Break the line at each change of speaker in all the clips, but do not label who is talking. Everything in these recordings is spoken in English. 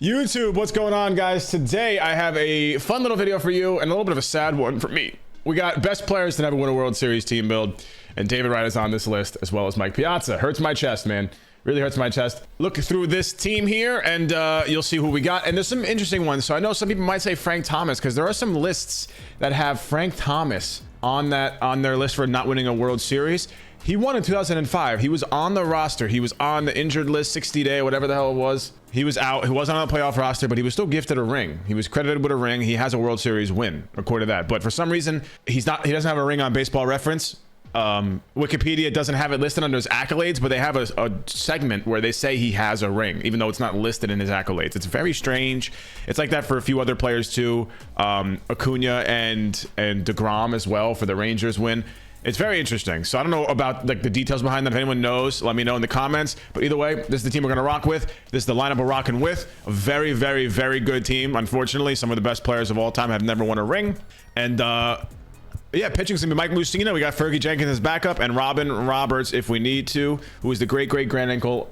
YouTube, what's going on, guys? Today I have a fun little video for you and a little bit of a sad one for me. We got best players to never win a World Series team build, and David Wright is on this list, as well as Mike Piazza. Hurts my chest, man. Really hurts my chest. Look through this team here and you'll see who we got. And there's some interesting ones. So I know some people might say Frank Thomas, because there are some lists that have Frank Thomas on their list for not winning a World Series. He won in 2005. He was on the roster. He was on the injured list, 60-day, whatever the hell it was. He was out. He wasn't on the playoff roster, but he was still gifted a ring. He was credited with a ring. He has a World Series win, according to that. But for some reason, he doesn't have a ring on Baseball Reference. Wikipedia doesn't have it listed under his accolades, but they have a segment where they say he has a ring, even though it's not listed in his accolades. It's very strange. It's like that for a few other players too. Acuna and DeGrom as well for the Rangers win. It's very interesting. So I don't know about like the details behind that. If anyone knows, let me know in the comments. But either way, this is the team we're going to rock with. This is the lineup we're rocking with. A very, very, very good team. Unfortunately, some of the best players of all time have never won a ring. And yeah, pitching's gonna be Mike Mussina. We got Fergie Jenkins as backup, and Robin Roberts if we need to, who is the great uncle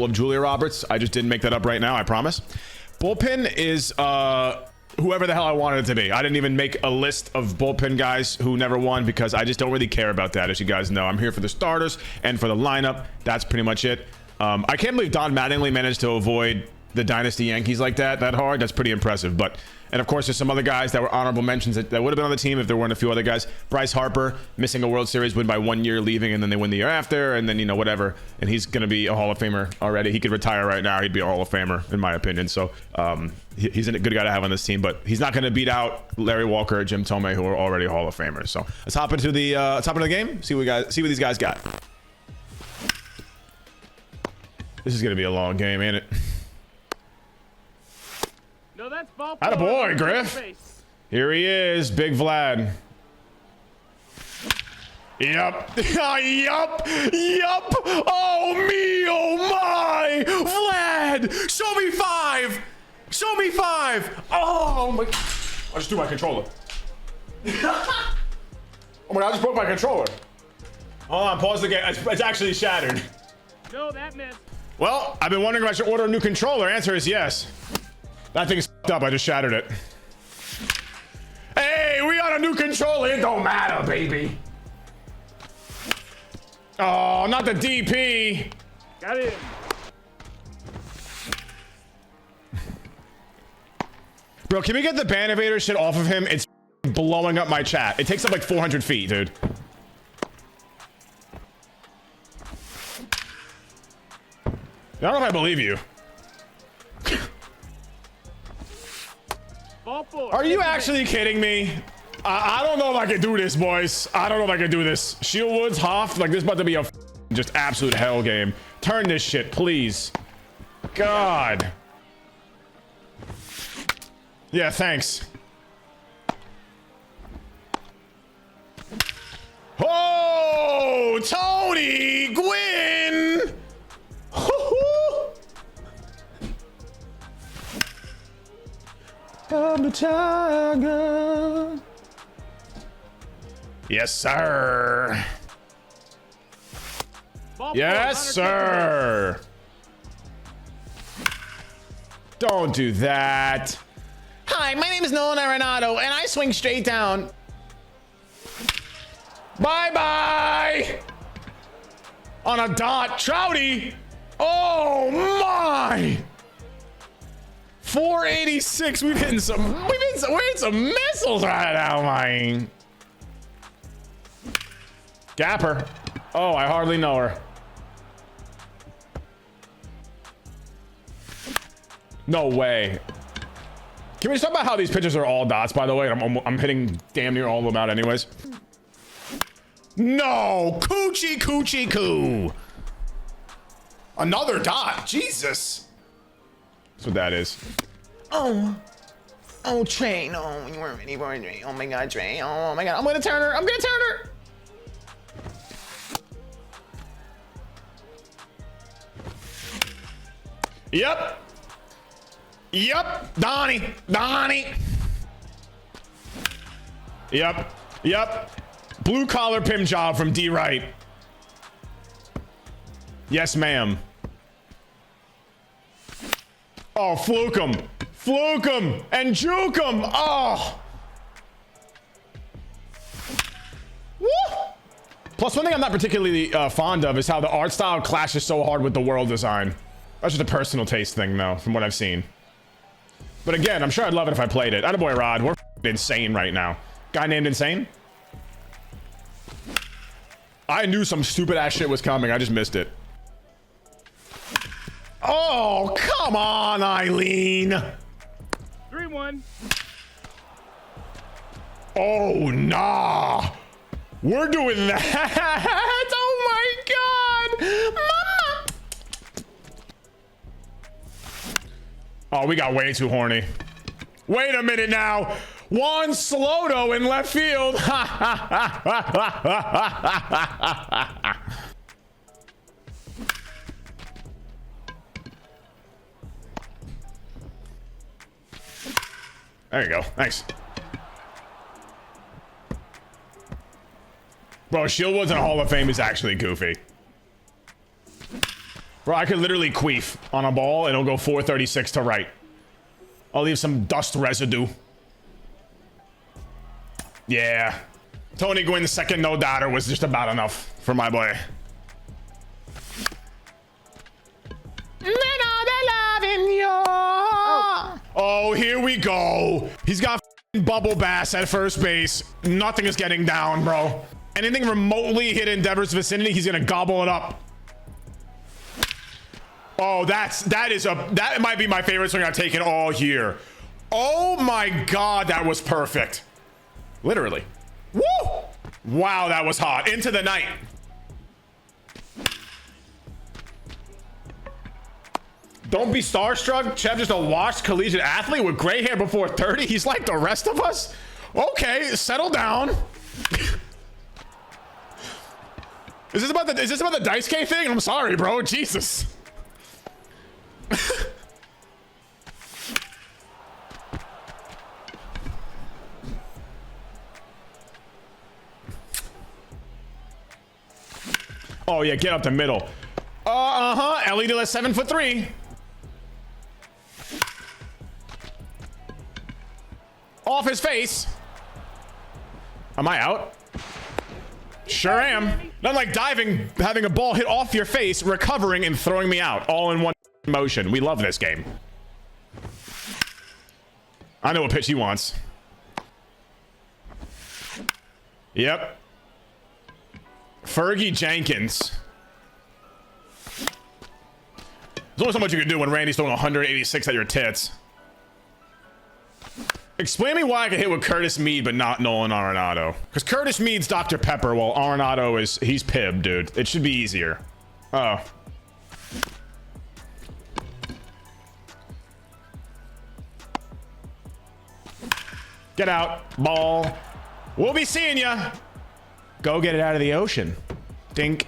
of Julia Roberts. I just didn't make that up right now, I promise. Bullpen is whoever the hell I wanted it to be. I didn't even make a list of bullpen guys who never won, because I just don't really care about that. As you guys know, I'm here for the starters and for the lineup. That's pretty much it. I can't believe Don Mattingly managed to avoid the dynasty Yankees like that hard. That's pretty impressive. But and of course there's some other guys that were honorable mentions that would have been on the team if there weren't a few other guys. Bryce Harper missing a World Series win by 1 year, leaving, and then they win the year after, and then, you know, whatever, and he's gonna be a Hall of Famer already. He could retire right now, he'd be a Hall of Famer in my opinion. So he's a good guy to have on this team, but he's not gonna beat out Larry Walker or Jim Thome, who are already Hall of Famers. So let's hop into the game, see what these guys got. This is gonna be a long game, ain't it?
No, that's ball.
Attaboy, Griff. Here he is, Big Vlad. Yup. Yup. Oh me, oh my. Vlad, show me five. Show me five. Oh my. I just threw my controller. Oh my God, I just broke my controller. Hold on, pause the game. It's actually shattered.
No, that missed.
Well, I've been wondering if I should order a new controller. Answer is yes. That thing's up. I just shattered it. Hey, we got a new controller. It don't matter, baby. Oh, not the DP.
Got it.
Bro, can we get the ban evader shit off of him? It's blowing up my chat. It takes up like 400 feet, dude. I don't know if I believe you. Are you actually kidding me? I don't know if I can do this, boys. I don't know if I can do this. Shieldwoods, Hoff, like this is about to be a just absolute hell game. Turn this shit, please. God. Yeah, thanks. Oh, Tony Gwynn. I'm the tiger. Yes, sir. Yes, sir. Don't do that. Hi, my name is Nolan Arenado, and I swing straight down. Bye-bye. On a dot, Trouty. Oh my. 486. We're hitting some missiles right now, man. Gapper. Oh, I hardly know her. No way. Can we just talk about how these pitches are all dots, by the way? I'm hitting damn near all of them out anyways. No, coochie coo. Another dot, Jesus. That's what that is. Oh, Trey, no, you weren't ready for it. Oh my God, Trey. Oh my God, I'm gonna turn her. Yep, Donnie. Yep. Blue collar pim job from D Wright. Yes, ma'am. Oh, fluke him. Fluke him and juke him. Oh. Woo! Plus, one thing I'm not particularly fond of is how the art style clashes so hard with the world design. That's just a personal taste thing, though, from what I've seen. But again, I'm sure I'd love it if I played it. Attaboy, Rod. We're insane right now. Guy named Insane? I knew some stupid ass shit was coming. I just missed it. Oh, come on, Eileen.
3-1.
Oh, nah. We're doing that. Oh, my God. Mama. Oh, we got way too horny. Wait a minute now. Juan Sloto in left field. There you go. Thanks. Bro, Shieldwood's in a Hall of Fame is actually goofy. Bro, I could literally queef on a ball and it'll go 436 to right. I'll leave some dust residue. Yeah. Tony Gwynn's second no-doubter was just about enough for my boy. Oh, here we go. He's got bubble bass at first base. Nothing is getting down, bro. Anything remotely hit in Devers' vicinity, he's gonna gobble it up. Oh, that might be my favorite swing I've taken all year. Oh my God, that was perfect. Literally. Woo! Wow, that was hot. Into the night. Don't be starstruck. Chev just a washed collegiate athlete with gray hair before 30. He's like the rest of us. Okay, settle down. Is this about the dice K thing? I'm sorry, bro. Jesus. Oh yeah, get up the middle. Ellie to 7'3". Off his face. Am I out? Sure am. Nothing like diving, having a ball hit off your face, recovering, and throwing me out, all in one motion. We love this game. I know what pitch he wants. Yep. Fergie Jenkins. There's only so much you can do when Randy's throwing 186 at your tits. Explain me why I can hit with Curtis Mead but not Nolan Arenado. Because Curtis Mead's Dr. Pepper while Arenado he's Pib, dude. It should be easier. Oh. Get out. Ball. We'll be seeing ya. Go get it out of the ocean. Dink.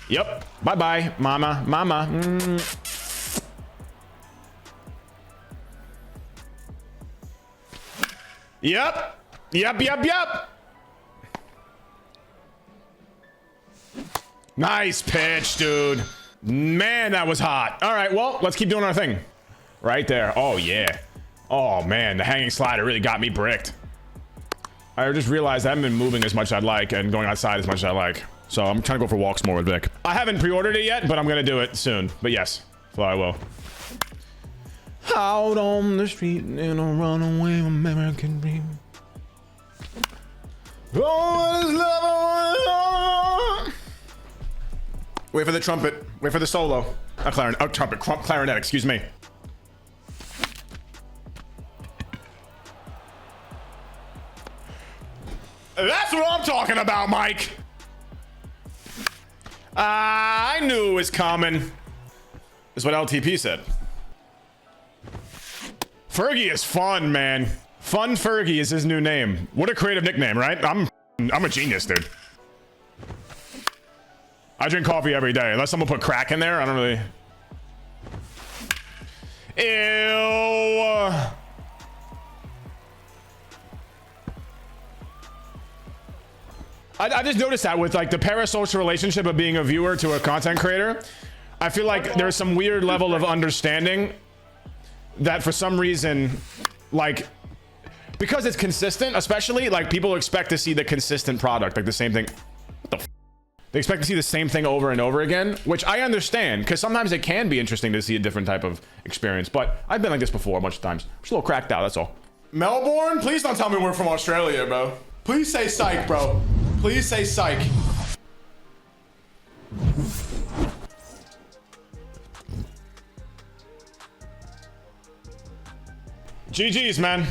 Yep. Bye-bye, mama. Mama. Yep. Yep. Nice pitch, dude. Man, that was hot. All right, well, let's keep doing our thing. Right there. Oh, yeah. Oh, man, the hanging slider really got me bricked. I just realized I haven't been moving as much as I'd like and going outside as much as I like. So I'm trying to go for walks more with Vic. I haven't pre-ordered it yet, but I'm going to do it soon. But yes, so I will. Out on the street in a runaway American dream. Wait for the trumpet. Wait for the solo. Clarinet. Oh, trumpet. Clarinet, excuse me. That's what I'm talking about, Mike. I knew it was coming. Is what LTP said. Fergie is fun, man. Fun Fergie is his new name. What a creative nickname, right? I'm a genius, dude. I drink coffee every day. Unless someone put crack in there, I don't really... Ew. I just noticed that with like the parasocial relationship of being a viewer to a content creator. I feel like there's some weird level of understanding that for some reason, like, because it's consistent, especially, like, people expect to see the consistent product, like the same thing. What the f? They expect to see the same thing over and over again, which I understand, because sometimes it can be interesting to see a different type of experience, but I've been like this before a bunch of times. I'm just a little cracked out, that's all. Melbourne? Please don't tell me we're from Australia, bro. Please say psych, bro. Please say psych. GG's, man.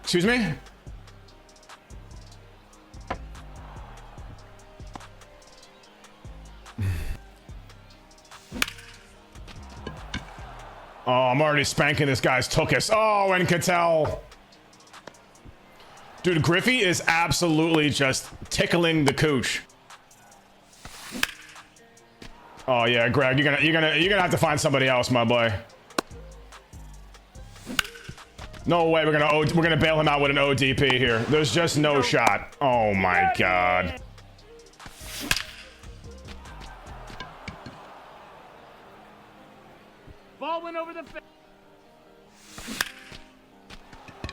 Excuse me? Oh, I'm already spanking this guy's tuchus. Oh, and Cattell. Dude, Griffey is absolutely just tickling the cooch. Oh yeah, Greg, you're gonna have to find somebody else, my boy. No way, we're gonna bail him out with an ODP here. There's just no shot. Oh my god.
Ball went over the fence.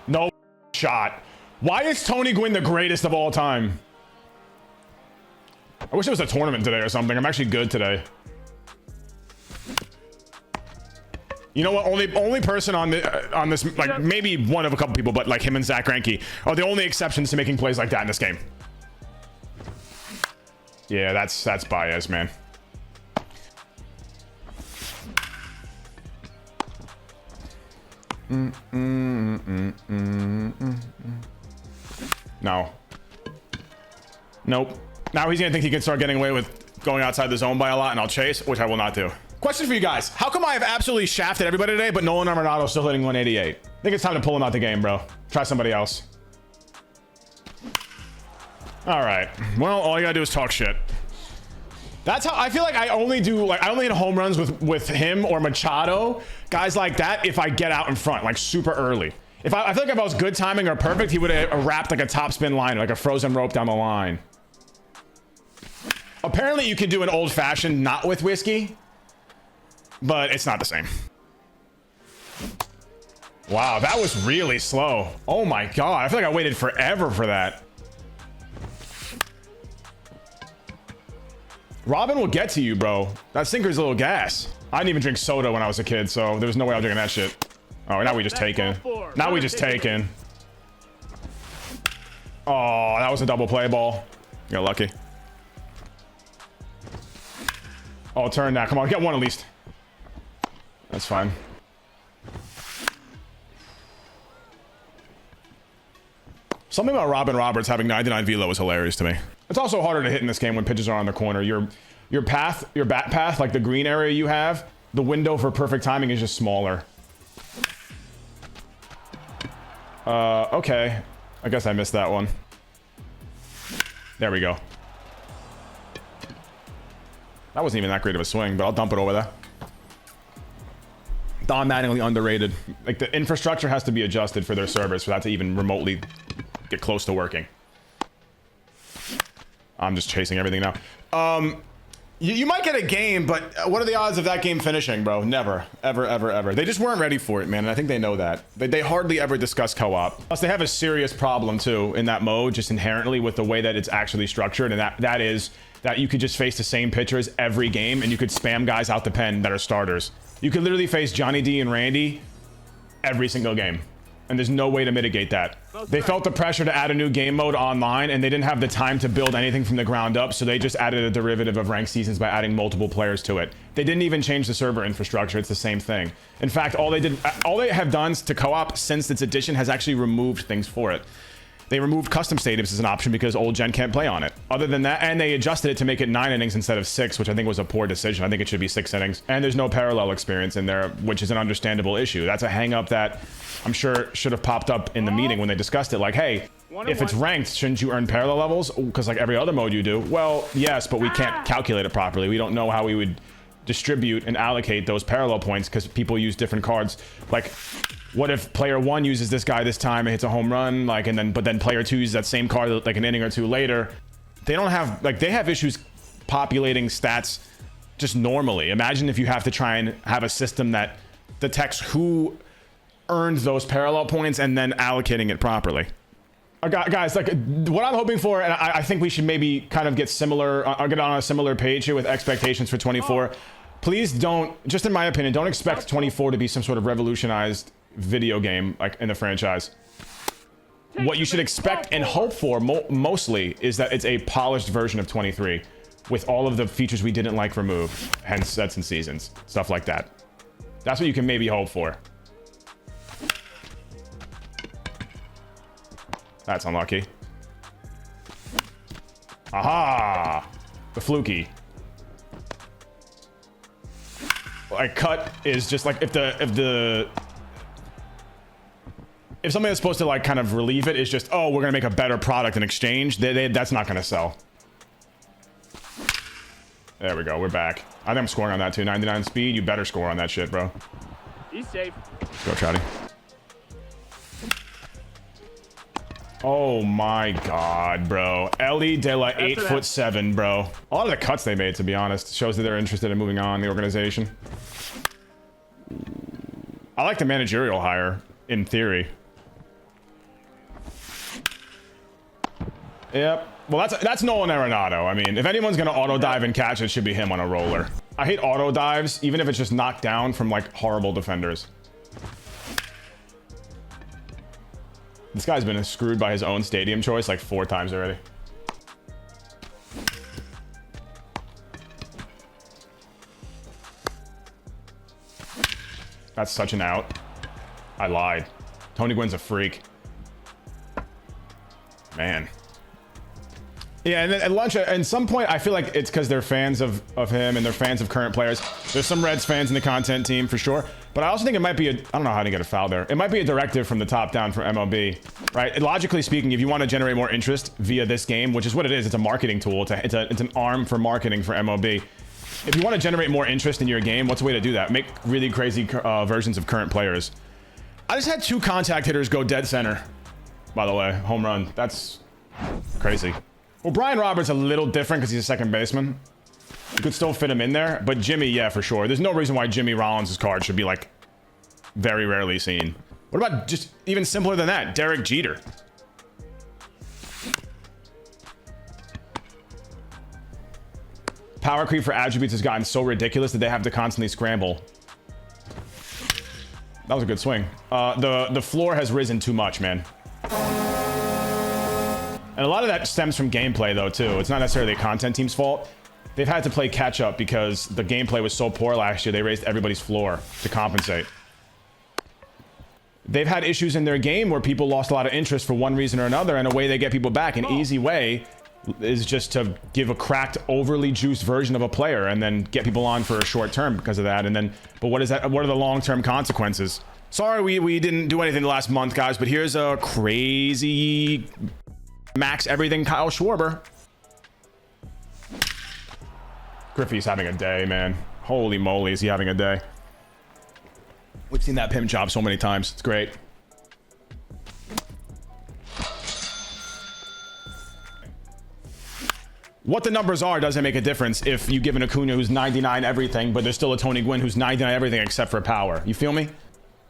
No shot. Why is Tony Gwynn the greatest of all time? I wish it was a tournament today or something. I'm actually good today. You know what? Only person on this, like, maybe one of a couple people, but like him and Zach Greinke are the only exceptions to making plays like that in this game. Yeah, that's Baez, man. No. Nope. Now he's gonna think he can start getting away with going outside the zone by a lot, and I'll chase, which I will not do. Question for you guys. How come I have absolutely shafted everybody today, but Nolan Arenado's still hitting 188? I think it's time to pull him out the game, bro. Try somebody else. All right. Well, all you gotta do is talk shit. That's how I feel like I only hit home runs with him or Machado, guys like that, if I get out in front, like super early. I feel like if I was good timing or perfect, he would have wrapped like a topspin line, like a frozen rope down the line. Apparently you can do an old fashioned not with whiskey, but it's not the same. Wow, that was really slow. Oh my god, I feel like I waited forever for that. Robin will get to you, bro. That sinker's a little gas. I didn't even drink soda when I was a kid, so there was no way I was drinking that shit. Oh, now we just taken. Now we just taken. Oh, that was a double play ball. Got lucky. Oh, turn that. Come on, get one at least. That's fine. Something about Robin Roberts having 99 velo is hilarious to me. It's also harder to hit in this game when pitches are on the corner. Your bat path, like the green area you have, the window for perfect timing is just smaller. Okay. I guess I missed that one. There we go. That wasn't even that great of a swing, but I'll dump it over there. Automatically underrated. Like, the infrastructure has to be adjusted for their servers for that to even remotely get close to working. I'm just chasing everything now. You might get a game, but what are the odds of that game finishing, bro? Never. Ever, ever, ever. They just weren't ready for it, man, and I think they know that. They hardly ever discuss co-op. Plus, they have a serious problem, too, in that mode, just inherently with the way that it's actually structured, and that is that you could just face the same pitchers every game, and you could spam guys out the pen that are starters. You could literally face Johnny D and Randy every single game. And there's no way to mitigate that. They felt the pressure to add a new game mode online, and they didn't have the time to build anything from the ground up, so they just added a derivative of ranked seasons by adding multiple players to it. They didn't even change the server infrastructure. It's the same thing. In fact, all they have done to co-op since its addition has actually removed things for it. They removed custom stadiums as an option because old gen can't play on it. Other than that, and they adjusted it to make it 9 innings instead of 6, which I think was a poor decision. I think it should be 6 innings. And there's no parallel experience in there, which is an understandable issue. That's a hang-up that I'm sure should have popped up in the meeting when they discussed it. Like, hey, if it's ranked, shouldn't you earn parallel levels? Because like every other mode you do. Well, yes, but we can't calculate it properly. We don't know how we would distribute and allocate those parallel points because people use different cards. Like, What if player 1 uses this guy this time and hits a home run, like, but then player 2 uses that same card like an inning or two later? They don't have, like, they have issues populating stats just normally. Imagine if you have to try and have a system that detects who earned those parallel points and then allocating it properly. Guys, like, what I'm hoping for, and I think we should maybe kind of get get on a similar page here with expectations for 24. Please don't, just in my opinion, don't expect 24 to be some sort of revolutionized video game like in the franchise. What you should expect and hope for mostly is that it's a polished version of 23 with all of the features we didn't like removed, hence sets and seasons, stuff like that. That's what you can maybe hope for. That's unlucky. Aha! The fluky. Like, cut is just like if something that's supposed to like kind of relieve it is just, oh, we're gonna make a better product in exchange, that's not gonna sell. There we go, we're back. I think I'm scoring on that too. 99 speed, you better score on that shit, bro.
He's safe.
Go, Trouty. Oh my god, bro. Ellie De La 8'7", bro. A lot of the cuts they made, to be honest, shows that they're interested in moving on in the organization. I like the managerial hire, in theory. Yep. Well, that's Nolan Arenado. I mean, if anyone's gonna auto dive and catch, it should be him on a roller. I hate auto dives, even if it's just knocked down from like horrible defenders. This guy's been screwed by his own stadium choice like 4 times already. That's such an out. I lied. Tony Gwynn's a freak. Man. Yeah, and then at lunch, at some point, I feel like it's because they're fans of him and they're fans of current players. There's some Reds fans in the content team for sure. But I also think it might be I don't know how to get a foul there. It might be a directive from the top down from MLB, right? And logically speaking, if you want to generate more interest via this game, which is what it is, it's a marketing tool. It's an arm for marketing for MLB. If you want to generate more interest in your game, what's the way to do that? Make really crazy versions of current players. I just had 2 contact hitters go dead center, by the way. Home run. That's crazy. Well, Brian Roberts a little different because he's a second baseman. You could still fit him in there, but Jimmy, yeah, for sure. There's no reason why Jimmy Rollins' card should be, like, very rarely seen. What about just even simpler than that? Derek Jeter. Power creep for attributes has gotten so ridiculous that they have to constantly scramble. That was a good swing. The floor has risen too much, man. And a lot of that stems from gameplay, though, too. It's not necessarily the content team's fault. They've had to play catch-up because the gameplay was so poor last year, they raised everybody's floor to compensate. They've had issues in their game where people lost a lot of interest for one reason or another, and a way they get people back, an easy way, is just to give a cracked, overly juiced version of a player and then get people on for a short term because of that. And then, but what is that? What are the long-term consequences? Sorry, we didn't do anything the last month, guys, but here's a crazy max everything Kyle Schwarber. Griffey's having a day, man. Holy moly, is he having a day. We've seen that pimp job so many times. It's great. What the numbers are doesn't make a difference if you give an Acuna who's 99 everything, but there's still a Tony Gwynn who's 99 everything except for power. You feel me?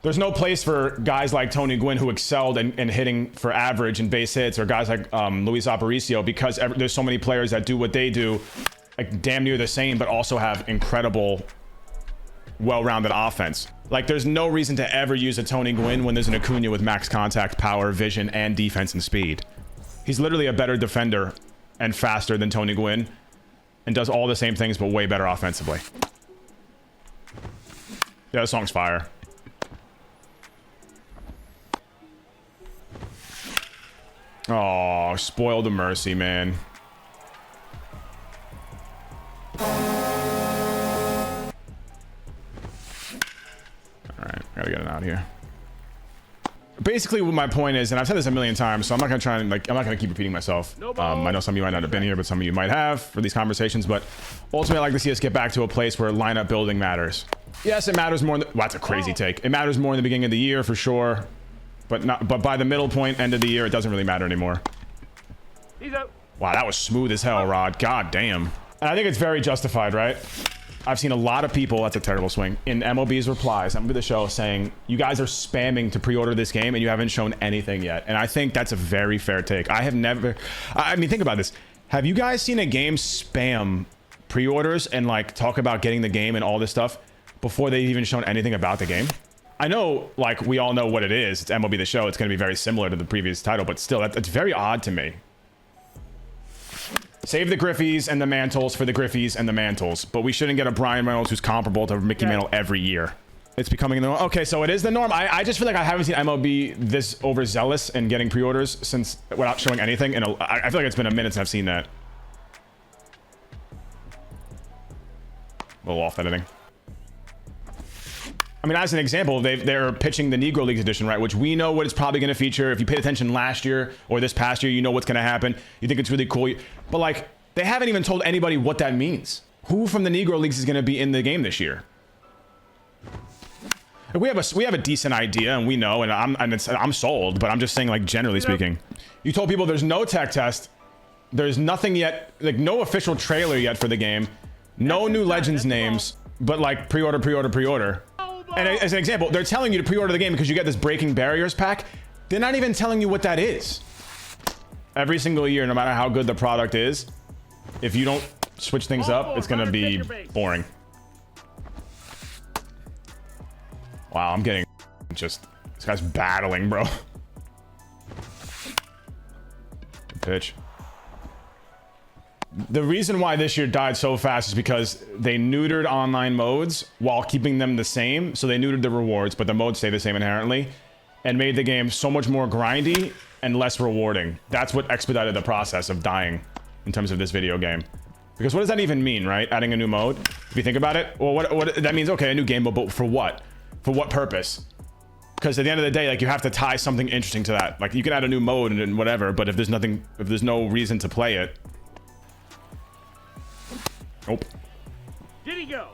There's no place for guys like Tony Gwynn who excelled in hitting for average and base hits, or guys like Luis Aparicio, because there's so many players that do what they do, like damn near the same, but also have incredible, well-rounded offense. Like, there's no reason to ever use a Tony Gwynn when there's an Acuna with max contact, power, vision, and defense and speed. He's literally a better defender and faster than Tony Gwynn, and does all the same things but way better offensively. Yeah, this song's fire. Oh, spoiled the mercy, man. Alright, gotta get it out here. Basically, what my point is, and I've said this a million times, so I'm not gonna try and I'm not gonna keep repeating myself. I know some of you might not have been here, but some of you might have for these conversations, but ultimately I'd like to see us get back to a place where lineup building matters. Yes, it matters more. Well, that's a crazy take. It matters more in the beginning of the year for sure, but by the middle point, end of the year, it doesn't really matter anymore.
He's out.
Wow, that was smooth as hell, Rod. God damn. And I think it's very justified, right? I've seen a lot of people, that's a terrible swing, in MLB's replies, MLB the Show, saying, you guys are spamming to pre-order this game and you haven't shown anything yet. And I think that's a very fair take. I have never, I mean, think about this. Have you guys seen a game spam pre-orders and like talk about getting the game and all this stuff before they've even shown anything about the game? I know, like, we all know what it is. It's MLB the Show. It's going to be very similar to the previous title, but still, that's very odd to me. Save the Griffies and the Mantles for the Griffies and the Mantles, but we shouldn't get a Brian Reynolds who's comparable to Mickey Mantle every year. It's becoming the norm. Okay, so it is the norm. I just feel like I haven't seen MLB this overzealous in getting pre-orders since without showing anything, and I feel like it's been a minute since I've seen that. A little off editing. I mean, as an example, they're pitching the Negro Leagues edition, right? Which we know what it's probably going to feature. If you paid attention last year or this past year, you know what's going to happen. You think it's really cool. But, like, they haven't even told anybody what that means. Who from the Negro Leagues is going to be in the game this year? We have a decent idea, and we know, and I'm sold, but I'm just saying, like, generally speaking. You told people there's no tech test. There's nothing yet, like, no official trailer yet for the game. No new Legends names, but, like, pre-order. And as an example, they're telling you to pre-order the game because you get this Breaking Barriers pack. They're not even telling you what that is. Every single year, no matter how good the product is, if you don't switch things up, it's going to be boring. Wow, I'm getting just... This guy's battling, bro. Good pitch. The reason why this year died so fast is because they neutered online modes while keeping them the same. So they neutered the rewards, but the modes stay the same inherently, and made the game so much more grindy and less rewarding. That's what expedited the process of dying in terms of this video game. Because what does that even mean, right? Adding a new mode? If you think about it, well, what that means, okay, a new game mode, but for what? For what purpose? Because at the end of the day, like, you have to tie something interesting to that. Like, you can add a new mode and whatever, but if there's no reason to play it. Nope.
Did he go?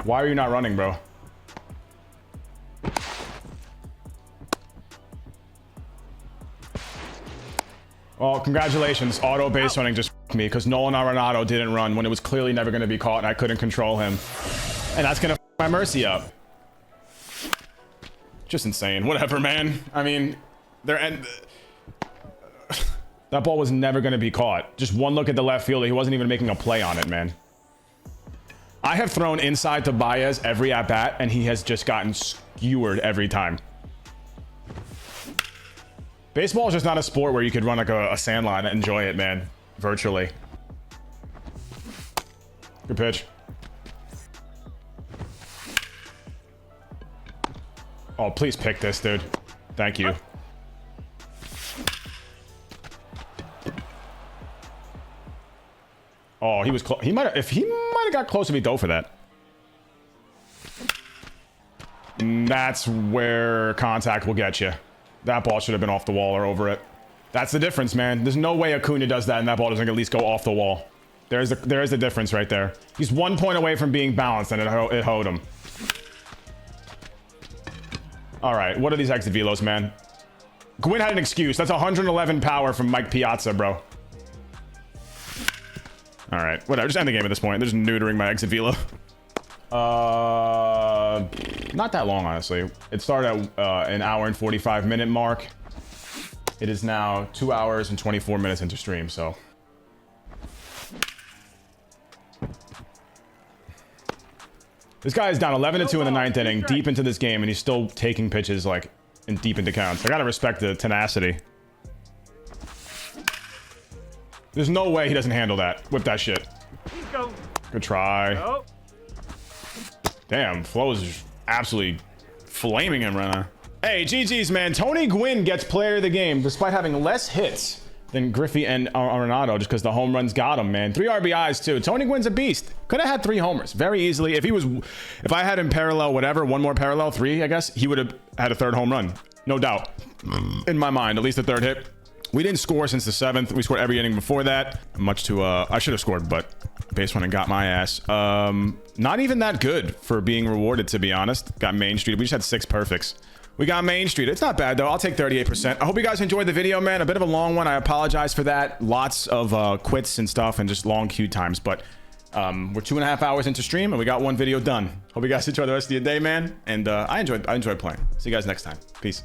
Why are you not running, bro? Well, congratulations. Auto base running just f***ed me because Nolan Arenado didn't run when it was clearly never going to be caught and I couldn't control him. And that's going to f*** my mercy up. Just insane. Whatever, man. I mean, that ball was never going to be caught. Just one look at the left fielder. He wasn't even making a play on it, man. I have thrown inside to Baez every at-bat, and he has just gotten skewered every time. Baseball is just not a sport where you could run like a sand line and enjoy it, man. Virtually. Good pitch. Oh, please pick this, dude. Thank you. Oh, he was close. He might have got close if he dove for that. That's where contact will get you. That ball should have been off the wall or over it. That's the difference, man. There's no way Acuna does that and that ball doesn't at least go off the wall. There is the difference right there. He's 1 point away from being balanced and it hoed him. All right, what are these exit velos, man? Gwynn had an excuse. That's 111 power from Mike Piazza, bro. All right, whatever. Just end the game at this point. They're just neutering my exit velo. Not that long, honestly. It started at an hour and 45-minute mark. It is now 2 hours and 24 minutes into stream, so. This guy is down 11-2 in the 9th inning, deep into this game, and he's still taking pitches, like, in deep into counts. I gotta respect the tenacity. There's no way he doesn't handle that. Whip that shit. Good try.
Oh.
Damn, Flo is absolutely flaming him right now. Hey, GG's, man. Tony Gwynn gets player of the game despite having less hits than Griffey and Arenado just because the home runs got him, man. 3 RBIs, too. Tony Gwynn's a beast. Could have had 3 homers very easily. If I had him parallel whatever, one more parallel, 3, I guess, he would have had a 3rd home run. No doubt. In my mind, at least a 3rd hit. We didn't score since the 7th. We scored every inning before that. Much to, I should have scored, but base running got my ass. Not even that good for being rewarded, to be honest. Got Main Street. We just had 6 perfects. We got Main Street. It's not bad, though. I'll take 38%. I hope you guys enjoyed the video, man. A bit of a long one. I apologize for that. Lots of quits and stuff and just long queue times. But we're 2.5 hours into stream, and we got 1 video done. Hope you guys enjoy the rest of your day, man. And I enjoyed playing. See you guys next time. Peace.